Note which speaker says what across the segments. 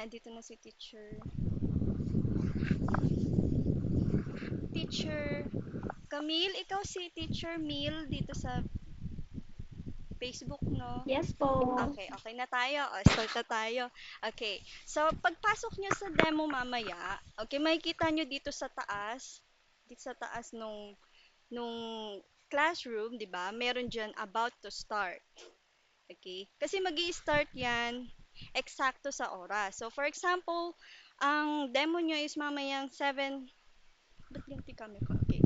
Speaker 1: Dito na si teacher. Teacher Camille, ikaw si Teacher Mil dito sa Facebook, no?
Speaker 2: Yes po.
Speaker 1: Okay, okay na tayo. O, start na tayo. Okay. So, pagpasok nyo sa demo mamaya, okay, makikita nyo dito sa taas nung classroom, di ba? Meron dyan about to start. Okay? Kasi mag start yan eksakto sa oras. So, for example, ang demo nyo is mamayang 7. Ba't ganti kami ko? Okay.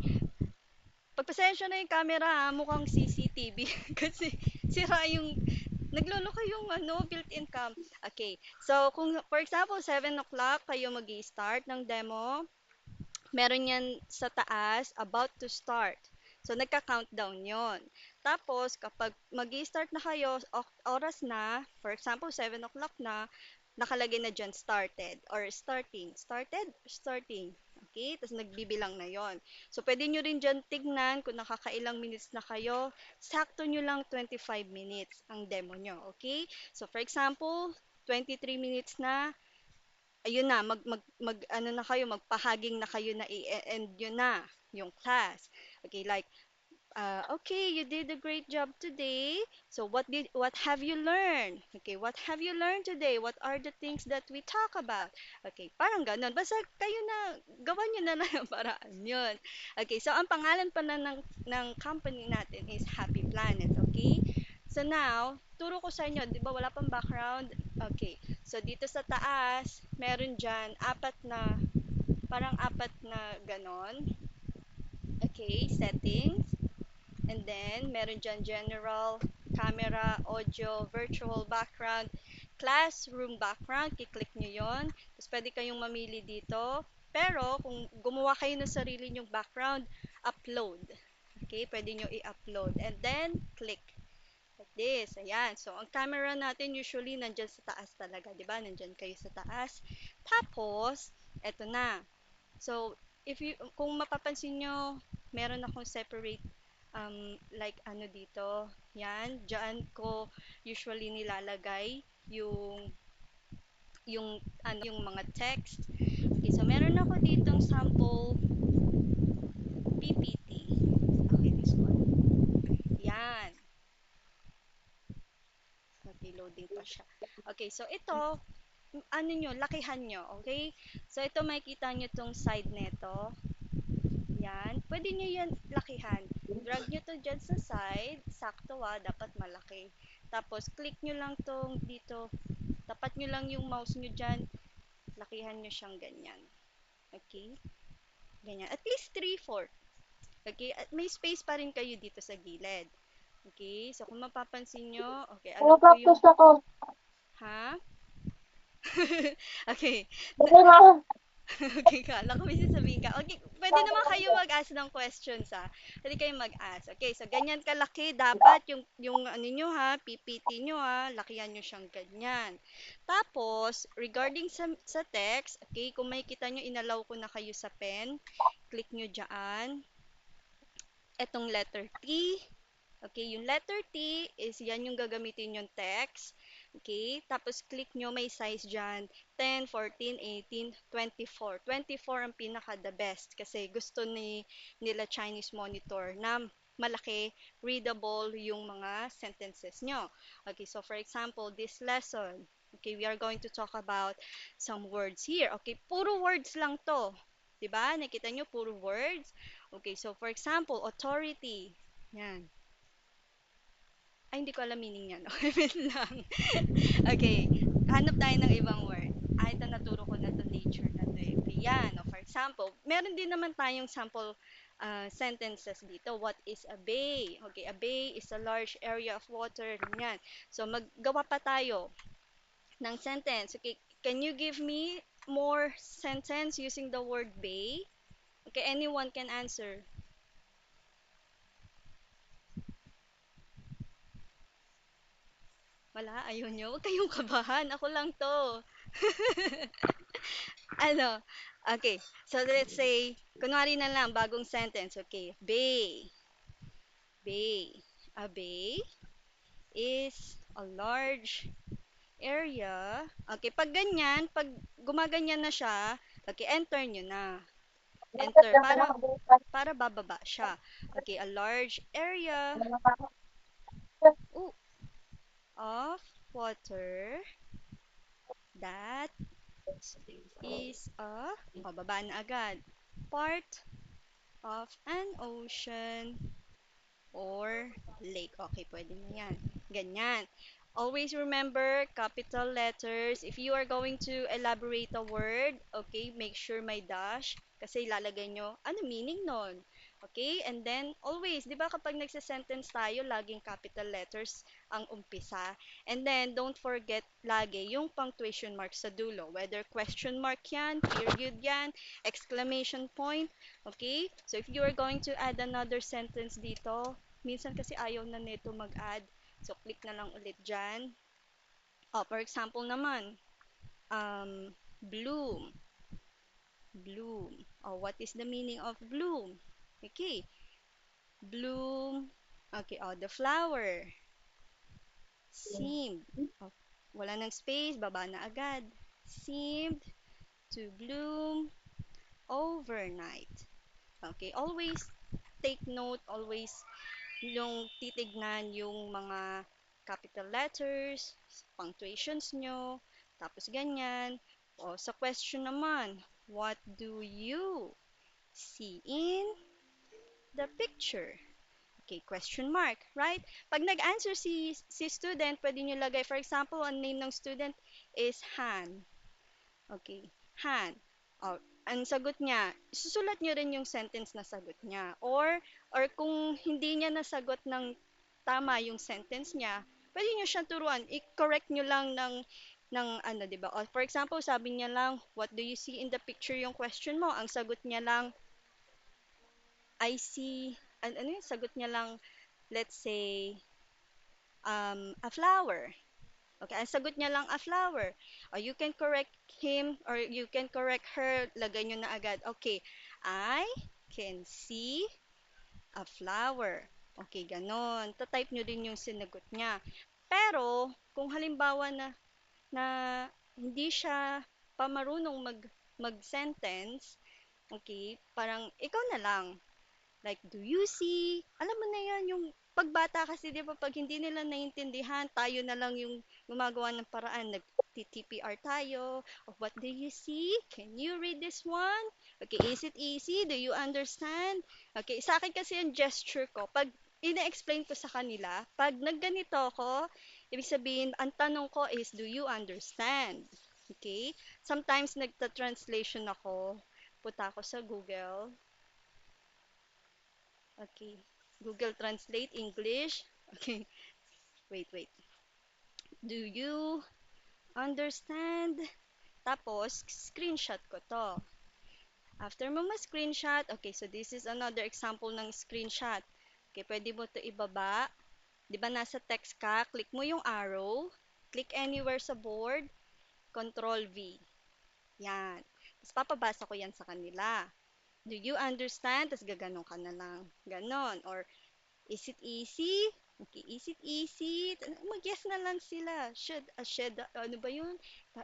Speaker 1: Pagpasensya na yung camera ha, mukhang CCTV. Kasi sira yung, nagloloka yung built-in cam. Okay. So, kung for example, 7 o'clock kayo mag start ng demo, meron yan sa taas, about to start. So, nagka-countdown yon. Tapos, kapag mag start na kayo, oras na, for example, 7 o'clock na, nakalagay na dyan started or starting. Started? Starting. Okay? Tapos nagbibilang na yon. So, pwede nyo rin dyan tignan kung nakakailang minutes na kayo. Sakto nyo lang 25 minutes ang demo nyo. Okay? So, for example, 23 minutes na, ayun na, ano na kayo, magpahaging na kayo na i-end yun na, yung class. Okay, like, okay, you did a great job today. So what have you learned? Okay, what have you learned today? What are the things that we talk about? Okay, parang ganun. Basta kayo na, gawan nyo na lang ang paraan yun. Okay, so ang pangalan pa ng company natin is Happy Planet. Okay? So now, turo ko sa inyo, di ba wala pang background? Okay, so dito sa taas, meron dyan parang apat na ganon. Okay, settings. And then, meron dyan general, camera, audio, virtual background, classroom background. Kiklik nyo yon. Tapos, pwede kayong mamili dito. Pero, kung gumawa kayo ng sarili nyong background, upload. Okay, pwede nyo i-upload. And then, click. Like this. Ayan. So, ang camera natin usually nandyan sa taas talaga. 'Di ba? Nandyan kayo sa taas. Tapos, eto na. So, kung mapapansin nyo, meron akong separate like ano dito. Yan. Diyan ko usually nilalagay yung mga text. Okay, so meron ako ditong sample PPT. Okay, this one. Yan. Okay, loading pa siya. Okay, so ito, ano nyo, lakihan nyo, okay? So ito makikita nyo tong side nito. Yan. Pwede nyo yan lakihan. Drag nyo to dyan sa side. Sakto dapat malaki. Tapos, click nyo lang tong dito. Tapat nyo lang yung mouse nyo dyan. Lakihan nyo siyang ganyan. Okay? Ganyan. At least 3/4. Okay? At may space pa rin kayo dito sa gilid. Okay? So, kung mapapansin nyo, okay, alam ko yung,
Speaker 2: Pumapraktis ako.
Speaker 1: ha? Okay.
Speaker 2: Sige na.
Speaker 1: Okay, kala ko may sasabihin ka. Okay, pwede naman kayo mag-ask ng questions ha. Pwede kayong mag-ask. Okay, so ganyan kalaki dapat yung ano nyo ha, PPT nyo ha, lakihan nyo siyang ganyan. Tapos, regarding sa text, okay, kung makikita nyo, inalaw ko na kayo sa pen, click nyo dyan, etong letter T. Okay, yung letter T is yan yung gagamitin yung text. Okay, tapos click nyo, may size dyan, 10, 14, 18, 24. 24 ang pinaka the best kasi gusto nila Chinese monitor na malaki, readable yung mga sentences nyo. Okay, so for example, this lesson, okay, we are going to talk about some words here. Okay, puro words lang to. 'Di ba? Nakita nyo, puro words. Okay, so for example, authority. Yan. Ay, hindi ko alam meaning niya, no? Wait lang. Okay, hanap tayo ng ibang word. Ito naturo ko na to nature na to eh. Yan, no? For example, meron din naman tayong sample sentences dito. What is a bay? Okay, a bay is a large area of water. Yan. So, maggawa pa tayo ng sentence. Okay, can you give me more sentence using the word bay? Okay, anyone can answer. Wala, ayun nyo. Huwag kayong kabahan. Ako lang to. Ano? Okay. So, let's say, kunwari na lang, bagong sentence. Okay. Bay. Bay. A bay is a large area. Okay, pag ganyan, pag gumaganyan na siya, okay, enter nyo na. Enter, para bababa siya. Okay, a large area ooh, of water that is baba na agad. Part of an ocean or lake. Okay, pwede na yan. Ganyan. Always remember capital letters. If you are going to elaborate a word, okay, make sure may dash kasi ilalagay nyo, ano meaning nun? Okay? And then, always, di ba kapag nagsa-sentence tayo, laging capital letters ang umpisa. And then, don't forget lagi yung punctuation mark sa dulo. Whether question mark yan, period yan, exclamation point, okay? So, if you are going to add another sentence dito, minsan kasi ayaw na nito mag-add. So, click na lang ulit dyan. Oh, for example naman, bloom. Bloom. Oh, what is the meaning of bloom? Okay. Bloom. Okay, oh, the flower. Seemed. Oh, wala ng space, baba na agad. Seemed to bloom overnight. Okay, always take note, always yung titignan yung mga capital letters, punctuations nyo, tapos ganyan. O, sa question naman, what do you see in the picture? Okay, question mark, right? Pag nag-answer si student, pwede nyo lagay, for example, ang name ng student is Han. Okay, Han. Oh, ang sagot niya, susulat niyo rin yung sentence na sagot niya. Or kung hindi niya nasagot ng tama yung sentence niya, pwede niyo siyang turuan. I-correct niyo lang ng ano, 'di ba? Or for example, sabi niya lang, what do you see in the picture yung question mo? Ang sagot niya lang, I see, ano yung sagot niya lang, let's say, a flower. Okay, ang sagot niya lang a flower. Or you can correct him or you can correct her. Lagay niyo na agad. Okay, I can see a flower. Okay, ganon. Tatype niyo din yung sinagot niya. Pero, kung halimbawa na hindi siya pamarunong mag-sentence, okay, parang ikaw na lang. Like, do you see? Alam mo na yan, yung pagbata kasi, di ba, pag hindi nila naiintindihan, tayo na lang yung gumagawa ng paraan. Nag-TTPR tayo. Of what do you see? Can you read this one? Okay, is it easy? Do you understand? Okay, sa akin kasi yung gesture ko, pag ina-explain ko sa kanila, pag nagganito ako, ibig sabihin, ang tanong ko is, do you understand? Okay? Sometimes nagta-translation ako, punta ako sa Google. Okay. Google Translate English. Okay. Wait. Do you understand? Tapos, screenshot ko to. After mo ma-screenshot, okay, so this is another example ng screenshot. Okay, pwede mo to ibaba. Di ba nasa text ka? Click mo yung arrow. Click anywhere sa board. Control V. Yan. Tapos papabasa ko yan sa kanila. Do you understand? Tapos gaganon ka na lang. Ganon. Or is it easy? Okay, is it easy? Mag-yes na lang sila. Ano ba yun?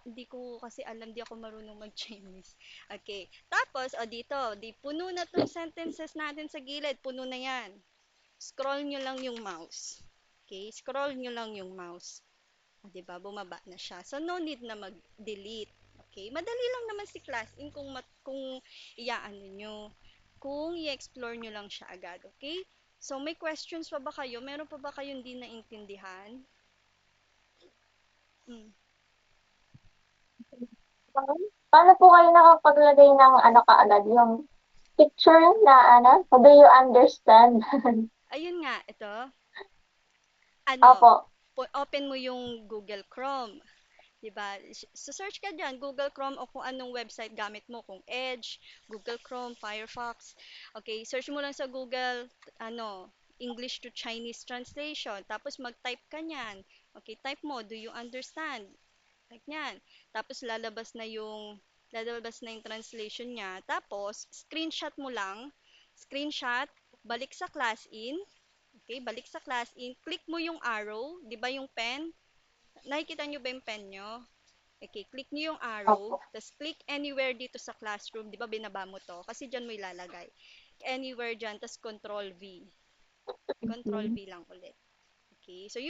Speaker 1: Hindi ko kasi alam, di ako marunong mag-Chinese. Okay, tapos, dito, di puno na tong sentences natin sa gilid. Puno na yan. Scroll nyo lang yung mouse. Okay, scroll nyo lang yung mouse. Di ba, bumaba na siya. So, no need na mag-delete. Okay, madali lang naman si class in kung iaano nyo. Kung i-explore nyo lang siya agad. Okay? So, may questions pa ba kayo? Meron pa ba kayong hindi naintindihan? Mm.
Speaker 2: Paano po kayo nakapaglagay ng ano kaagad, yung picture na ano, do you understand?
Speaker 1: Ayun nga, ito. Ano,
Speaker 2: Opo.
Speaker 1: open mo yung Google Chrome. 'Di ba? So search ka diyan, Google Chrome o kung anong website gamit mo, kung Edge, Google Chrome, Firefox. Okay, search mo lang sa Google, ano, English to Chinese translation. Tapos mag-type ka niyan. Okay, type mo, do you understand? Like niyan. Tapos lalabas na yung translation niya. Tapos, screenshot mo lang. Screenshot, balik sa class in. Okay, balik sa class in. Click mo yung arrow, 'di ba yung pen? nakikita nyo ba yung pen nyo? Okay, click nyo yung arrow,
Speaker 2: Opo.
Speaker 1: tapos click anywhere dito sa classroom, di ba binaba mo to? Kasi dyan mo ilalagay. Anywhere dyan, tapos control V. Control
Speaker 2: Mhm.
Speaker 1: V lang ulit. Okay, so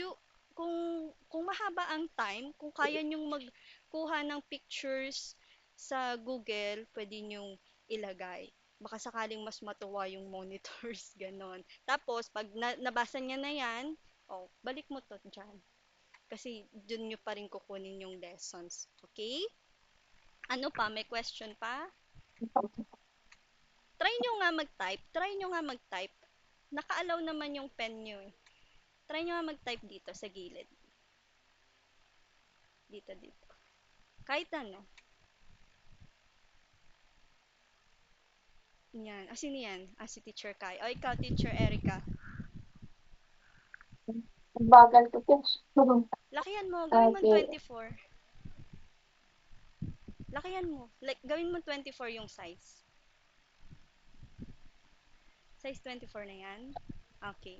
Speaker 1: kung mahaba ang time, kung kaya nyong magkuha ng pictures sa Google, pwede nyong ilagay. Baka sakaling mas matuwa yung monitors, ganon. Tapos, pag nabasa niya na yan, oh, balik mo to dyan. Kasi dun nyo pa rin kukunin yung lessons. Okay? Ano pa? May question pa? Try nyo nga mag-type. Naka-allow naman yung pen nyo eh. Try nyo nga mag-type dito sa gilid. Dito. Kahit ano. Yan. Ah, sino yan? Ah, si Teacher Kai. O, ikaw, Teacher Erica.
Speaker 2: Bagal ko po.
Speaker 1: Lakihan mo. Gawin mo
Speaker 2: Okay.
Speaker 1: 24. Lakihan mo. Like, gawin mo 24 yung size. Size 24 na yan. Okay.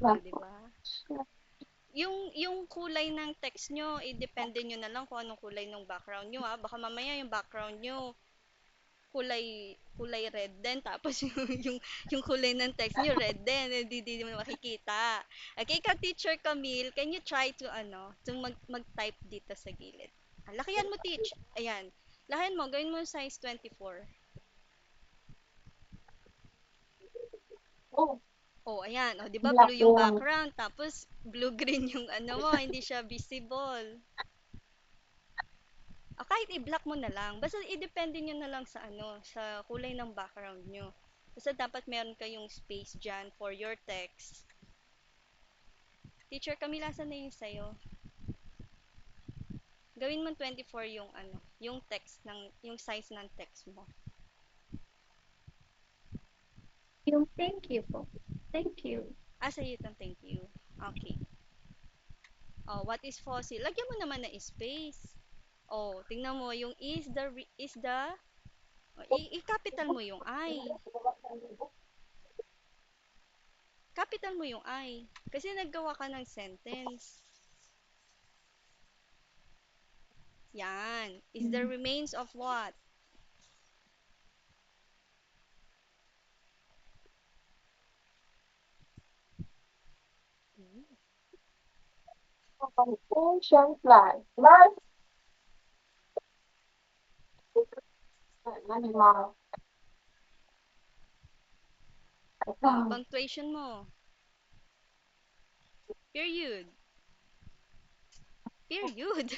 Speaker 1: O, di ba? Yung kulay ng text nyo, i-depende nyo na lang kung anong kulay ng background nyo, ha. Baka mamaya yung background nyo, kulay kulay red din tapos yung kulay ng text niyo red din hindi mo makikita. Okay, ka Teacher Camille, can you try to mag-type dito sa gilid? Ah, lakihan mo teach. Ayan. Lakihan mo, gawin mo size 24.
Speaker 2: Oh,
Speaker 1: Oh, ayan. Oh, 'di ba blue
Speaker 2: laki
Speaker 1: yung
Speaker 2: lang.
Speaker 1: background tapos blue green yung ano mo, hindi siya visible. Ah, kahit i-block mo na lang. Basta i-depende nyo na lang sa sa kulay ng background nyo. Basta dapat meron kayong space dyan for your text. Teacher Camila, saan na yung sa'yo? Gawin mo 24 yung yung text yung size ng text mo.
Speaker 3: Yung thank you po. Thank you.
Speaker 1: Ah, sa'yo itong thank you. Okay. Oh, what is fossil? Lagyan mo naman na space. Oh, tingnan mo yung oh, i-capital mo yung I. Capital mo yung I. Kasi naggawa ka ng sentence. Yan. Is the remains of what?
Speaker 2: Ancient land. Mas, animal.
Speaker 1: Oh, punctuation mo. Period. Period.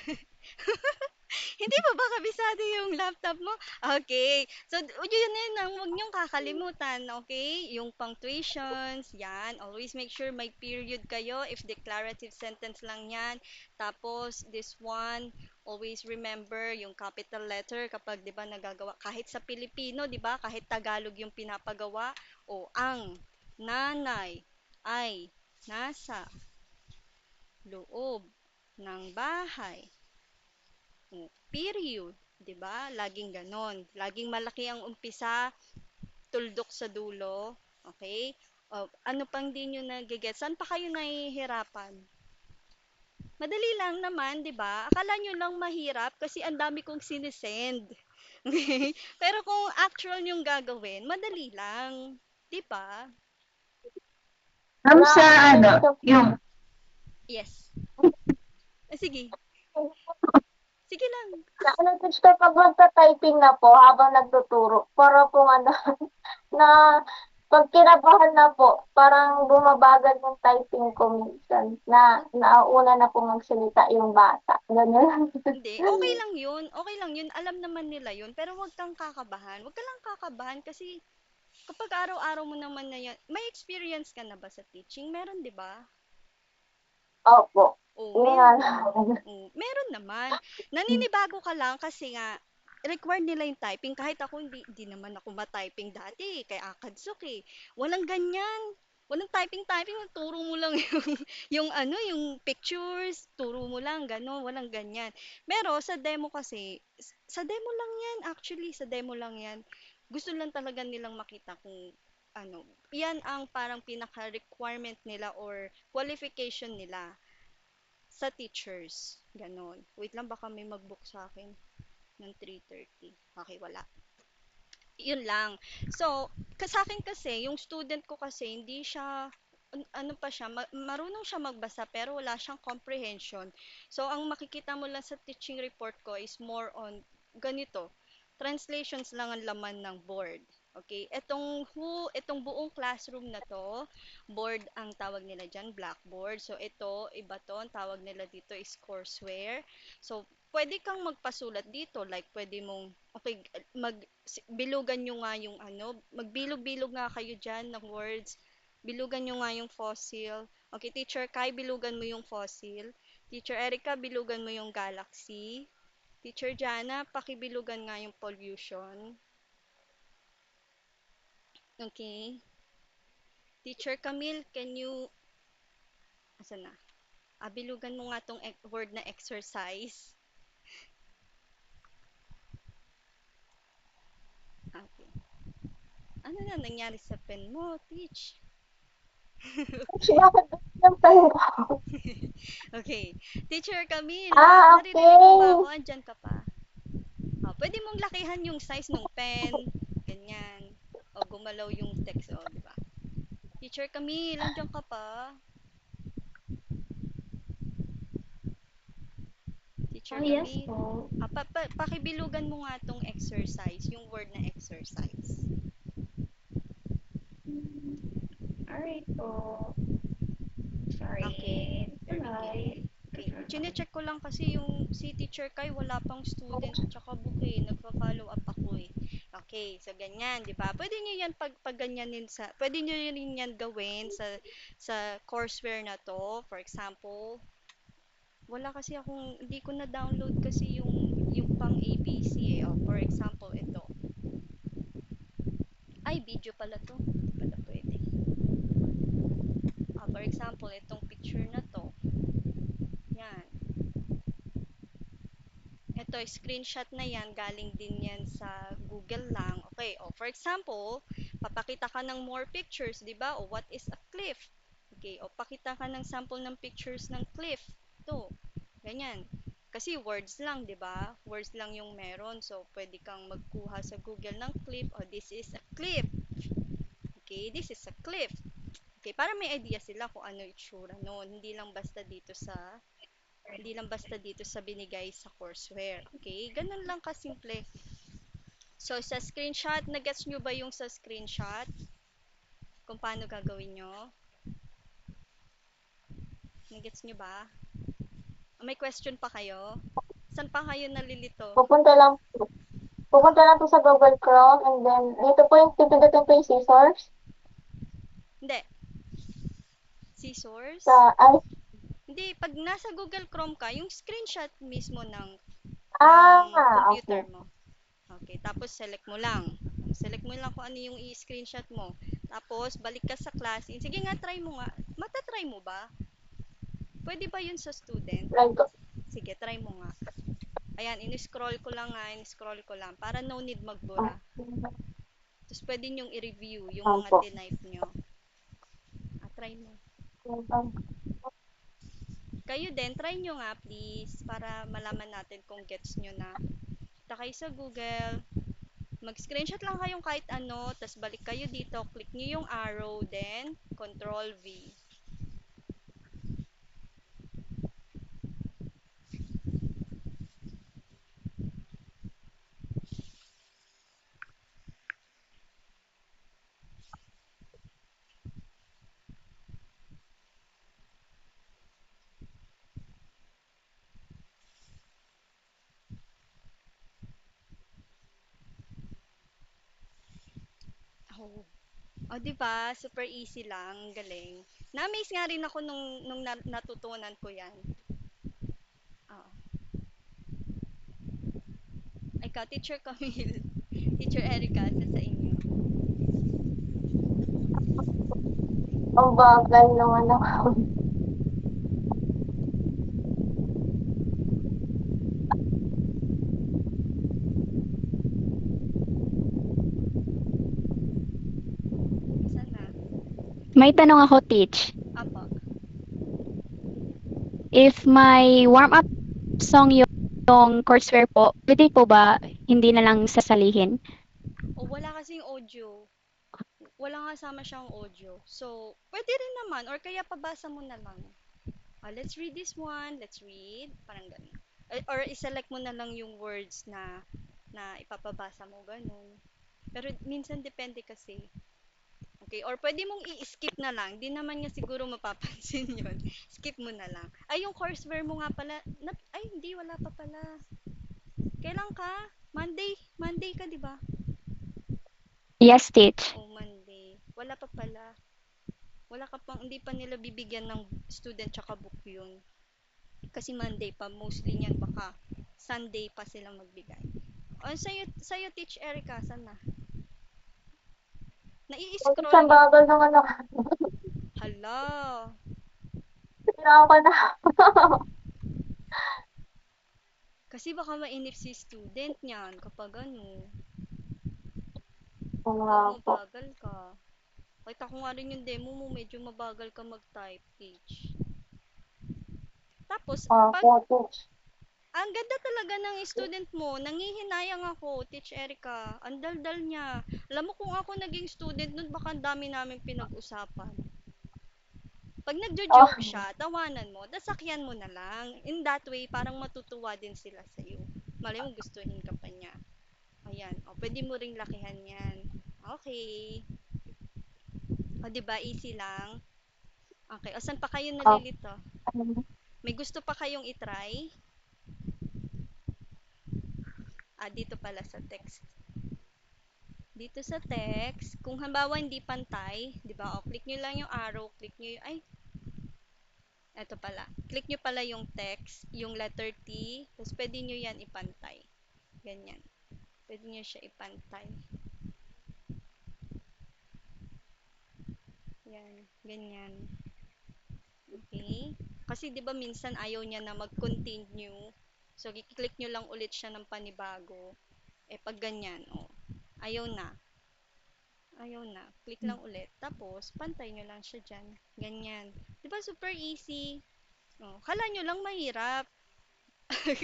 Speaker 1: Hindi mo ba kabisado yung laptop mo? Okay. So, yun ang huwag niyong kakalimutan, okay? Yung punctuations, yan. Always make sure may period kayo if declarative sentence lang yan. Tapos, this one, always remember yung capital letter kapag, di ba, nagagawa. Kahit sa Pilipino, di ba, kahit Tagalog yung pinapagawa, o ang nanay ay nasa loob ng bahay. Period. 'Di ba? Laging ganon. Laging malaki ang umpisa, tuldok sa dulo. Okay? Ano pang di nyo nagigets? Saan pa kayo nahihirapan? Madali lang naman, 'di ba? Akala nyo lang mahirap kasi ang dami kong sinisend. Okay? Pero kung actual yung gagawin, madali lang. 'Di ba?
Speaker 3: Sa
Speaker 2: Na-ano
Speaker 3: ano,
Speaker 2: siya
Speaker 3: yung
Speaker 1: Yes. Sige. Sige lang.
Speaker 2: naano din siya pag magta-typing na po habang nagtuturo para pong ano, na 'pag kinabahan na po parang bumabagal yung typing ko minsan na nauuna na pong magsalita yung bata, gano'n.
Speaker 1: Hindi, okay lang yun. Okay lang yun. Alam naman nila yun. Pero wag kang kakabahan. Wag ka lang kakabahan kasi kapag araw-araw mo naman na yan, may experience ka na ba sa teaching? Meron, di ba?
Speaker 2: Opo,
Speaker 1: Oh,
Speaker 2: yun nga
Speaker 1: meron.
Speaker 2: lang.
Speaker 1: Oh, meron naman. Naninibago ka lang kasi nga, required nila yung typing. Kahit ako, hindi naman ako ma-typing dati. Kay Akadsok eh. Walang ganyan. Walang typing-typing. Turo mo lang yung pictures. Turo mo lang, gano'n. Walang ganyan. Pero sa demo kasi, sa demo lang yan. Actually, sa demo lang yan. Gusto lang talaga nilang makita kung ano, 'yan ang parang pinaka-requirement nila or qualification nila sa teachers, gano'n. Wait lang baka may mag-book sa'kin ng 3:30. Okey, wala. 'Yun lang. So, sa'kin kasi yung student ko kasi hindi siya ano pa siya, marunong siya magbasa pero wala siyang comprehension. So, ang makikita mo lang sa teaching report ko is more on ganito, translations lang ang laman ng board. Okay, itong buong classroom na 'to, board ang tawag nila diyan, blackboard. So, ito, iba 'to, ang tawag nila dito is courseware. So, pwede kang magpasulat dito, like pwede mong okey, bilugan niyo nga yung ano, magbilog-bilog nga kayo diyan ng words. Bilugan niyo nga yung fossil. Okay, Teacher Kai, bilugan mo yung fossil. Teacher Erica, bilugan mo yung galaxy. Teacher Jana, pakibilugan nga yung pollution. Okay. Teacher Camille, can you asan na? Bilugan mo nga 'tong word na exercise. Okay. Ano na nangyari sa pen mo, Teach?
Speaker 2: Bakit ng pen ko?
Speaker 1: Okay. Teacher Camille, naririnig mo ba
Speaker 2: Okay.
Speaker 1: ako? Andiyan ka pa. Pwede mong lakihan yung size ng pen. Ganyan. O, gumalaw yung text. O, di ba? Teacher Camille, andiyan ka pa. Teacher
Speaker 3: Oh, yes
Speaker 1: Camille.
Speaker 3: po.
Speaker 1: Pakibilugan mo nga tong exercise, yung word na exercise.
Speaker 3: Mm, Alright po.
Speaker 1: Okay.
Speaker 3: Sorry.
Speaker 1: Very good.
Speaker 3: Alright.
Speaker 1: Okay. Chine-check ko lang kasi yung si Teacher Kai wala pang student tsaka book eh. Nagpa-follow up ako eh. Okay. So, ganyan, di ba? Pwede nyo yan ganyanin pwede nyo rin yan gawin sa courseware na to. For example, wala kasi hindi ko na-download kasi yung pang ABC eh. For example, ito. Ay, video pala to. Hindi pala pwede. For example, itong picture na to. Yan. Ito, screenshot na yan, galing din yan sa Google lang. Okay, for example, papakita ka ng more pictures, di ba? What is a cliff? Okay, pakita ka ng sample ng pictures ng cliff. Ito, ganyan. Kasi words lang, di ba? Words lang yung meron. So, pwede kang magkuha sa Google ng cliff. This is a cliff. Okay, this is a cliff. Okay, para may idea sila kung ano itsura noon. Hindi lang basta dito sa binigay sa courseware. Okay? Ganun lang kasimple. So, sa screenshot, nagets nyo ba yung sa screenshot? Kung paano gagawin nyo? Nagets nyo ba? May question pa kayo? Saan pa kayo nalilito?
Speaker 2: Pupunta lang po sa Google Chrome and then dito po yung pipindutin po yung scissors
Speaker 1: Hindi. Scissors?
Speaker 2: ay,
Speaker 1: Hindi. Pag nasa Google Chrome ka, yung screenshot mismo ng computer
Speaker 2: okay.
Speaker 1: mo. Okay, tapos select mo lang. Select mo lang kung ano yung i-screenshot mo. Tapos, balik ka sa class. Sige nga, try mo nga. Matatry mo ba? Pwede ba yun sa student?
Speaker 2: Try ko.
Speaker 1: Sige, try mo nga. Ayan, in-scroll ko lang nga, in-scroll ko lang. Para no need magbura. Tapos, pwede nyong i-review yung mga
Speaker 2: Opo.
Speaker 1: tinype nyo. Try mo. Kayo din, try nyo nga, please. Para malaman natin kung gets nyo na. Kita kayo sa Google. Mag-screenshot lang kayong kahit ano, tapos balik kayo dito, click nyo yung arrow, then Control V. Oh. Oh, 'di ba? Super easy lang, galing. Na-amaze nga rin ako nung natutunan ko 'yan. Oh. Ikaw, Teacher Camille, Teacher Erica, sa inyo.
Speaker 2: Ang bagal naman ako.
Speaker 4: May tanong ako, Teach.
Speaker 1: Apo.
Speaker 4: If may warm-up song yung courseware po, pwede po ba hindi na lang sasalihin?
Speaker 1: O wala kasing audio. Wala nga sama siyang audio. So, pwede rin naman. Or kaya pabasa mo na lang. Let's read this one. Let's read. Parang ganun. Or iselect mo na lang yung words na ipapabasa mo. Ganun. Pero minsan depende kasi. Okay, or pwede mong i-skip na lang. Di naman nga siguro mapapansin yun. Skip mo na lang. Ay, yung courseware mo nga pala. Ay, hindi, wala pa pala. Kailan ka? Monday. Monday ka, di ba?
Speaker 4: Yes, Teach.
Speaker 1: O Monday. Wala pa pala. Wala ka pang, hindi pa nila bibigyan ng student tsaka book yun. Kasi Monday pa, mostly niyan baka Sunday pa sila magbigay. O, sa'yo Teach Erica, saan na?
Speaker 2: Kung
Speaker 1: Nai-scroll
Speaker 2: isang
Speaker 1: mo.
Speaker 2: bagal ng ano,
Speaker 1: Hala.
Speaker 2: tinawag ko na.
Speaker 1: Kasi baka mainip si student niyan kapag ano,
Speaker 2: Oo nga
Speaker 1: kapag
Speaker 2: po.
Speaker 1: mabagal ka. Kita ko nga rin yung demo mo, medyo mabagal ka mag-type, Teach. Tapos, pag
Speaker 2: Opo, Teach.
Speaker 1: ang ganda talaga ng student mo. Nangihinayang ako, Teach Erica. Ang daldal niya. Alam mo kung ako naging student nun, baka ang dami namin pinag-usapan. Pag nagjo-joke
Speaker 2: Oh,
Speaker 1: siya, tawanan mo, dasakyan mo na lang. In that way, parang matutuwa din sila sa'yo. Malay mo, gustuhin ka pa niya. Ayan. O, pwede mo ring lakihan yan. Okay. O, diba? Easy lang. Okay. O, saan pa kayo
Speaker 2: oh.
Speaker 1: nalilito? May gusto pa kayong itry? Dito pala sa text. Dito sa text, kung halimbawa hindi pantay, 'di ba? O click niyo lang yung arrow, click niyo ay, eto pala. Click niyo pala yung text, yung letter T, tapos pwede niyo 'yan ipantay. Ganyan. Pwede niyo siya ipantay. Yan, ganyan. Okay? Kasi 'di ba minsan ayaw niya na mag-continue. So, i-click niyo lang ulit siya ng panibago. Pag ganyan, oh, ayaw na. Ayaw na. Click lang ulit. Tapos, pantay nyo lang siya dyan. Ganyan. Di ba super easy? Oh, kala nyo lang mahirap.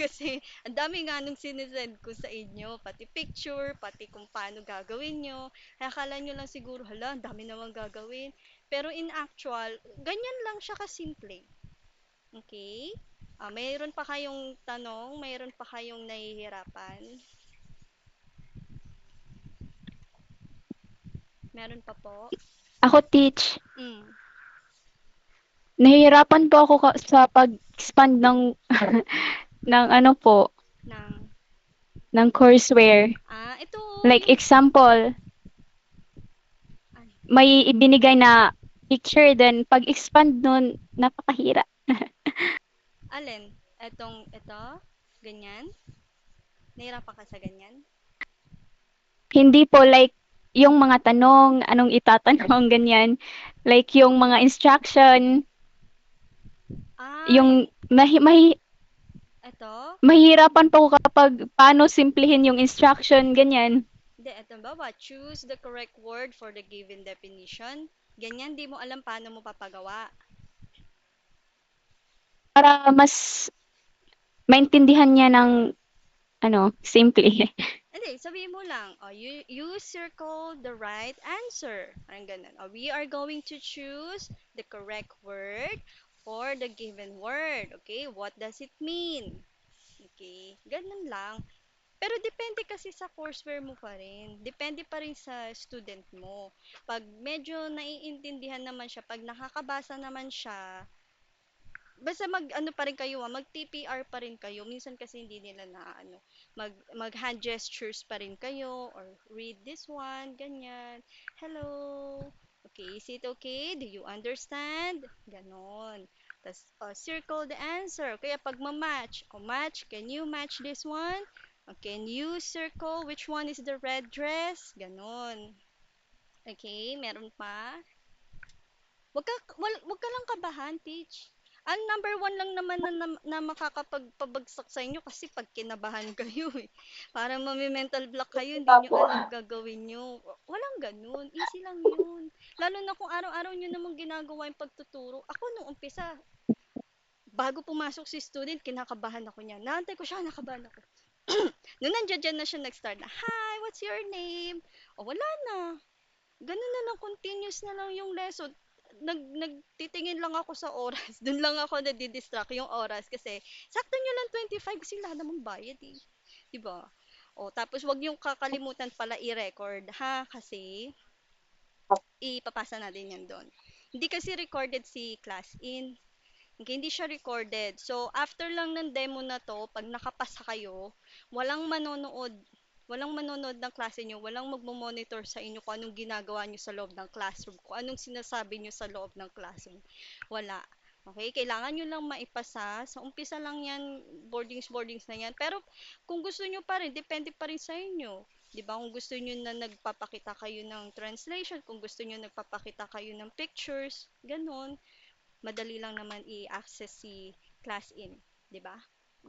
Speaker 1: Kasi, ang dami nga nung sinesend ko sa inyo. Pati picture, pati kung paano gagawin nyo. Kaya kala nyo lang siguro, hala, ang dami naman gagawin. Pero in actual, ganyan lang siya kasimple. Okay? Mayroon pa kayong tanong? Mayroon pa kayong nahihirapan? Meron pa po?
Speaker 4: Ako, Teach.
Speaker 1: Mm.
Speaker 4: Nahihirapan po ako sa pag-expand ng ng ano po,
Speaker 1: Nang,
Speaker 4: ng courseware.
Speaker 1: ito,
Speaker 4: Like
Speaker 1: yung,
Speaker 4: example,
Speaker 1: ano,
Speaker 4: may ibinigay na picture then pag-expand nun napakahirap.
Speaker 1: alin? Ito? Ganyan? Nahirapan ka sa ganyan?
Speaker 4: Hindi po like yung mga tanong, anong itatanong ganyan. Like yung mga instruction,
Speaker 1: Ah,
Speaker 4: yung
Speaker 1: ito?
Speaker 4: mahihirapan po ako kapag paano simplihin yung instruction ganyan
Speaker 1: Hindi, ito ba? Choose the correct word for the given definition. Ganyan, di mo alam paano mo papagawa.
Speaker 4: para mas maintindihan niya ng ano, simple.
Speaker 1: Hindi, sabihin mo lang, you circle the right answer. Parang ganun. We are going to choose the correct word for the given word. Okay, what does it mean? Okay, ganun lang. Pero depende kasi sa courseware mo pa rin. Depende pa rin sa student mo. Pag medyo naiintindihan naman siya, pag nakakabasa naman siya, basta mag-ano pa rin kayo, mag-TPR pa rin kayo. Minsan kasi hindi nila na ano, mag-hand gestures pa rin kayo or read this one, ganyan. Hello. Okay, is it okay? Do you understand? Ganon. Tapos, circle the answer. Kaya pag ma-match, match, can you match this one? Can you circle which one is the red dress? Ganon. Okay, meron pa. Wag ka lang kabahan, Teach. Ang number one lang naman na makakapagpabagsak sa inyo kasi pag kinabahan kayo eh. Parang mami-mental block kayo, hindi nyo
Speaker 2: Opo.
Speaker 1: alam gagawin nyo. Walang ganun. Easy lang yun. Lalo na kung araw-araw nyo namang ginagawa yung pagtuturo. Ako nung umpisa, bago pumasok si student, kinakabahan ako niya. Naantay ko siya, nakabahan ako. Noon nandiyan na siya nag-start na, "Hi, what's your name?" O wala na. Ganun na lang, continuous na lang yung lesson. Nagtitingin lang ako sa oras. Doon lang ako nadidistract yung oras kasi sakto nyo lang 25 kasi wala namang bayad eh. 'Di ba? O tapos wag yung kakalimutan pala i-record ha kasi ipapasa natin yan doon. Hindi kasi recorded si class in. Okay, hindi siya recorded. So, after lang ng demo na to, pag nakapasa kayo, walang manonood. Walang manonood ng klase nyo. Walang magmo-monitor sa inyo kung anong ginagawa nyo sa loob ng classroom. Kung anong sinasabi nyo sa loob ng classroom. Wala. Okay, kailangan nyo lang maipasa. Sa umpisa lang yan, boardings na yan. Pero kung gusto nyo pa rin, depende pa rin sa inyo. 'Di ba? Kung gusto niyo na nagpapakita kayo ng translation, kung gusto niyo nagpapakita kayo ng pictures, ganun madali lang naman i-access si class in, 'di ba?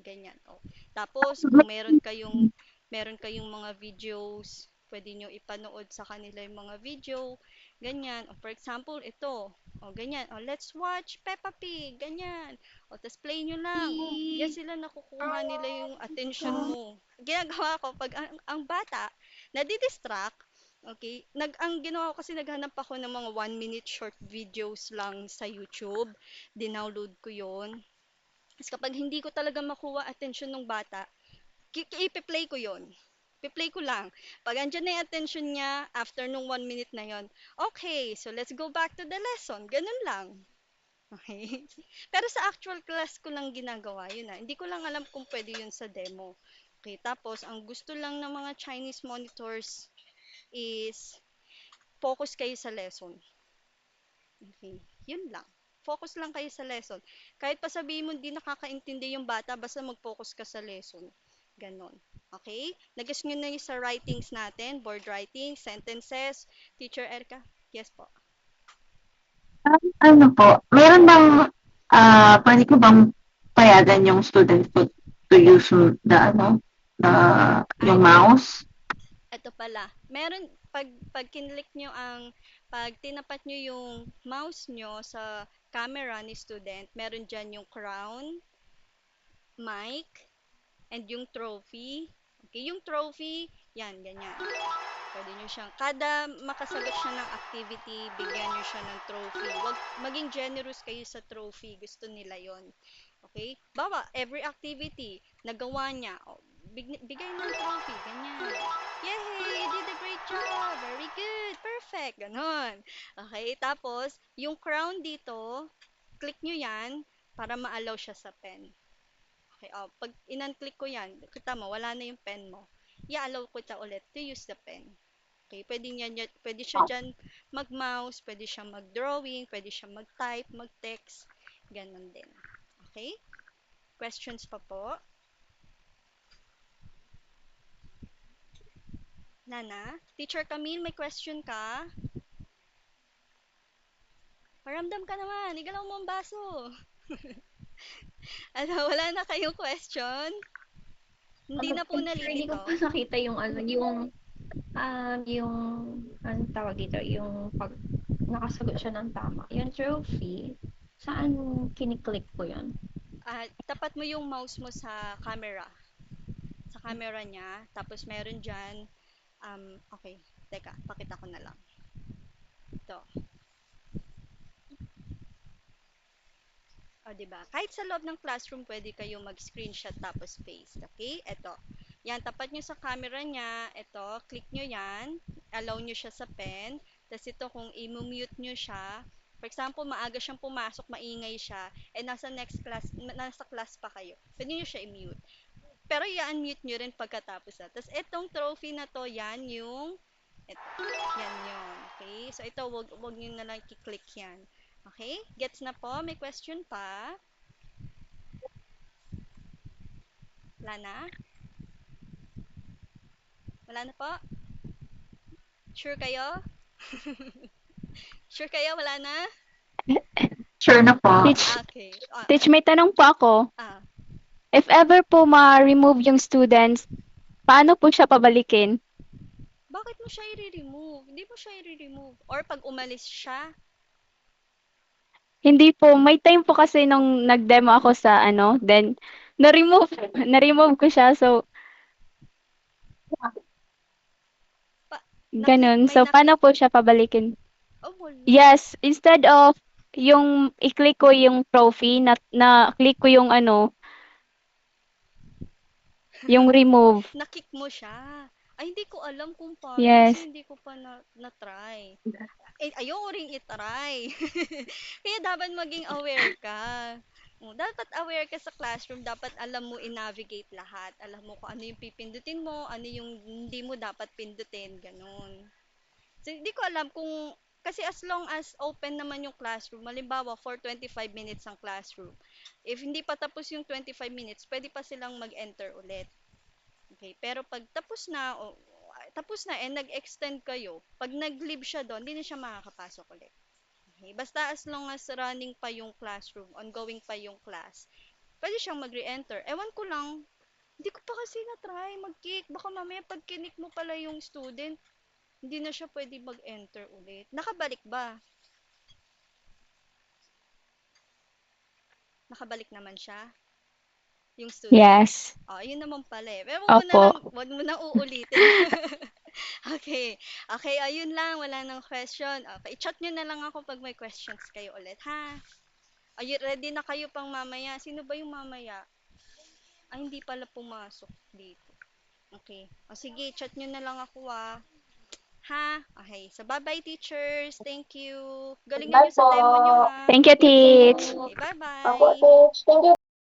Speaker 1: Ganyan. Oh. Tapos kung meron kayong mga videos, pwede nyo ipanood sa kanila yung mga video, ganyan. O, for example, ito. O, ganyan. O, let's watch Peppa Pig. Ganyan. O, tapos play nyo lang. O, yan sila nakukuha nila yung attention mo. Ginagawa ko, pag ang bata, nadidistract, okay, ang ginawa ko kasi naghanap ako ng mga 1 minute short videos lang sa YouTube. Dinownload ko yon. Tapos kapag hindi ko talaga makuha attention ng bata, ipi-play ko yon. Ipi-play ko lang. Pag andyan na yung attention niya, after nung 1 minute na yon, okay, so let's go back to the lesson. Ganun lang. Okay? Pero sa actual class ko lang ginagawa yun na. Hindi ko lang alam kung pwede yun sa demo. Okay, tapos ang gusto lang ng mga Chinese monitors is focus kayo sa lesson. Okay, yun lang. Focus lang kayo sa lesson. Kahit pa sabihin mo hindi nakakaintindi yung bata, basta mag-focus ka sa lesson. Ganon. Okay? Nagas nyo na yung sa writings natin, board writing, sentences. Teacher Erika? Yes po.
Speaker 5: Ano po, meron bang, pwede ko bang payagan yung student ko to use the, the,
Speaker 1: Ay,
Speaker 5: yung mouse?
Speaker 1: eto pala. Meron, pag kinlik nyo pag tinapat nyo yung mouse nyo sa camera ni student, meron dyan yung crown, mic, and yung trophy. Okay, yung trophy, yan, ganyan. Pwede nyo siyang, kada makasagot siya ng activity, bigyan nyo siya ng trophy. Wag, maging generous kayo sa trophy. Gusto nila yon. Okay? Bawa, every activity, nagawa niya, oh, bigay ng trophy, ganyan. Yay! You did a great job! Very good! Perfect! Ganon. Okay? Tapos, yung crown dito, click nyo yan para ma-allow siya sa pen. Okay, oh, pag in-unclick ko yan, kita mo, wala na yung pen mo. I-allow ko ita ulit to use the pen. Okay, pwede siya dyan mag-mouse, pwede siya mag-drawing, pwede siya mag-type, mag-text, ganun din. Okay? Questions pa po? Nana? Teacher Camille, may question ka? Paramdam ka naman, igalaw mo ang baso. Ano, wala na kayong question? Hindi na po
Speaker 3: Hindi ko
Speaker 1: nalilito.
Speaker 3: pa nakita yung yung, anong tawag dito, yung pag nakasagot siya ng tama. Yung trophy, saan kiniklik ko yun?
Speaker 1: Tapat mo yung mouse mo sa camera. Sa camera niya. Tapos meron dyan. Okay. Teka, pakita ko na lang. Ito. O, diba? Kahit sa loob ng classroom, pwede kayo mag-screenshot tapos paste. Okay? Ito. Yan, tapat nyo sa camera niya. Ito, click nyo yan. Allow nyo siya sa pen. Tapos ito, kung i-mute nyo siya, for example, maaga siyang pumasok, maingay siya, nasa class pa kayo. Pwede nyo siya i-mute. Pero i-unmute nyo rin pagkatapos na. Tapos itong trophy na to, yan yun. Okay? So ito, wag nyo na lang i-click yan. Okay? Gets na po? May question pa? Wala na? Wala na po? Sure kayo? Sure kayo? Wala na?
Speaker 5: Sure na po.
Speaker 1: Okay.
Speaker 4: Teach, may tanong po ako.
Speaker 1: Ah,
Speaker 4: If ever po ma-remove yung students, paano po siya pabalikin?
Speaker 1: bakit mo siya i-remove? Hindi mo siya i-remove. Or pag umalis siya,
Speaker 4: Hindi po, may time po kasi nung nag-demo ako sa ano, then na-remove, na-remove ko siya. So,
Speaker 1: pa,
Speaker 4: ganun.
Speaker 1: may
Speaker 4: So,
Speaker 1: naklik.
Speaker 4: paano po siya pabalikin?
Speaker 1: Oh, wala.
Speaker 4: Yes, instead of yung i-click ko yung trophy, na-click ko yung ano, yung remove.
Speaker 1: Nakick mo siya. Ay, hindi ko alam kung paano kasi
Speaker 4: Yes.
Speaker 1: hindi ko pa na-try. Eh, ayoko ring i-try. Kaya dapat maging aware ka. Dapat aware ka sa classroom, dapat alam mo i-navigate lahat. Alam mo kung ano yung pipindutin mo, ano yung hindi mo dapat pindutin, ganun. So, hindi ko alam kung, kasi as long as open naman yung classroom, malimbawa for 25 minutes ang classroom, if hindi pa tapos yung 25 minutes, pwede pa silang mag-enter ulit. Okay, pero pag tapos na and nag-extend kayo, pag nag-leave siya doon, hindi na siya makakapasok ulit. Okay, basta as long as running pa yung classroom, ongoing pa yung class, pwede siyang mag-re-enter. Ewan ko lang, hindi ko pa kasi na-try mag-kick. Baka mamaya pag kinik mo pala yung student, hindi na siya pwede mag-enter ulit. Nakabalik ba? Nakabalik naman siya, yung student.
Speaker 4: Yes.
Speaker 1: Oh, yun naman pala eh. Pero
Speaker 4: Opo.
Speaker 1: wag mo na uulitin. Okay. Okay, ayun lang. Wala nang question. Okay, chat nyo na lang ako pag may questions kayo ulit, ha? Ayun, ready na kayo pang mamaya. Sino ba yung mamaya? Ay, hindi pala pumasok dito. Okay. O sige, chat nyo na lang ako, ah. Ha? Okay. So, bye-bye, teachers. Thank you. Galingan
Speaker 2: Bye
Speaker 1: nyo sa
Speaker 2: po.
Speaker 1: demo nyo, ha?
Speaker 4: Thank you, Teach.
Speaker 1: Okay,
Speaker 2: Opo,
Speaker 1: bye-bye.
Speaker 2: Teach. Thank you